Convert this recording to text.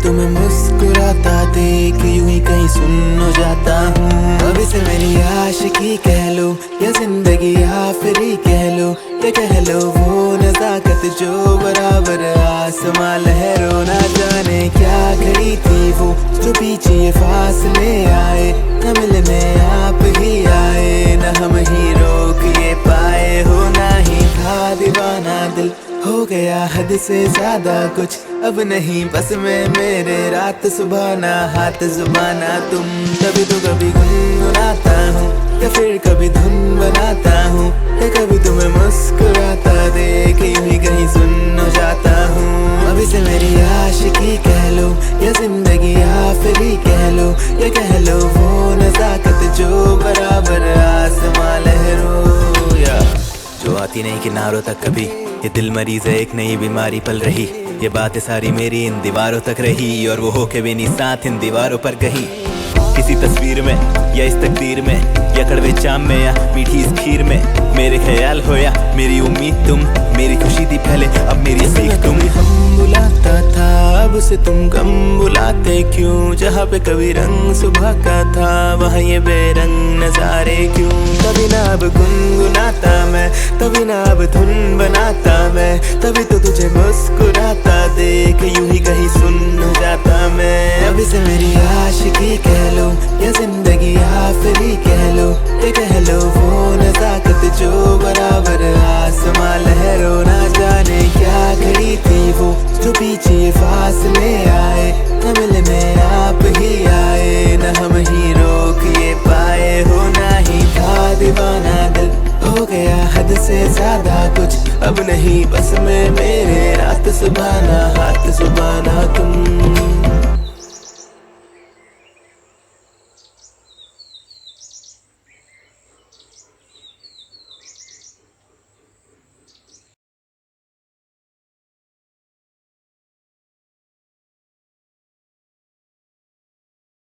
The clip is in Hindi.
तुम्हें मुस्कुराता देख यूं ही कहीं सुन हो जाता हूँ। अब इसे मेरी आशिकी कह लो या जिंदगी आखिरी कह लो, या कह लो वो नजाकत जो बराबर आसमां लहरों। ना जाने क्या घड़ी थी वो जो पीछे ये फासले आए, न मिलने आप ही आए, न हम ही रोक ये पाए हो। ना ही था दीवाना दिल, हो गया हद से ज्यादा कुछ अब नहीं बस में मेरे। रात सुबह ना हाथ जुबाना तुम, कभी तो कभी गुनगुनाता हूँ या फिर कभी धुन बनाता हूँ, या कभी तुम्हें मुस्कुराता देख यूं ही कहीं सुन हो जाता हूँ। अभी से मेरी आशिकी कह लो या जिंदगी आखिरी कह लो, या कह लो वो नजाकत जो बराबर आसमां लहरों। या जो आती नहीं किनारों तक कभी, ये दिल मरीज है एक नई बीमारी पल रही। ये बातें सारी मेरी इन दीवारों तक रही, और वो होके भी नहीं साथ इन दीवारों पर कहीं। किसी तस्वीर में या इस तकदीर में, या कड़वे चाम में या मीठी इस खीर में, मेरे ख्याल हो या मेरी उम्मीद तुम, मेरी खुशी थी पहले अब मेरी सीख तुम। हम बुलाता था अब से तुम गम बुलाते क्यों, जहाँ पे कभी रंग सुबह का था वहाँ ये बेरंग नजारे क्यों। तभी ना अब गुनगुनाता मैं, तभी ना अब धुन बनाता मैं, तभी तो तुझे मुस्कुराता देख यूं ही कहीं सुन हो जाता मैं। अभी से मेरी आशिकी कह लो या जिंदगी आखिरी कह लो, या कह लो वो नजाकत जो बराबर आसमां लहरों। ना जाने क्या घड़ी थी वो जो पीछे फासले आए, न मिलने आप ही आए, न हम ही रोक ये पाए हो। ना ही था दीवाना दिल, हो गया हद से ज्यादा कुछ अब नहीं बस में मेरे। रात सुबह ना हाथ जुबाना तुम।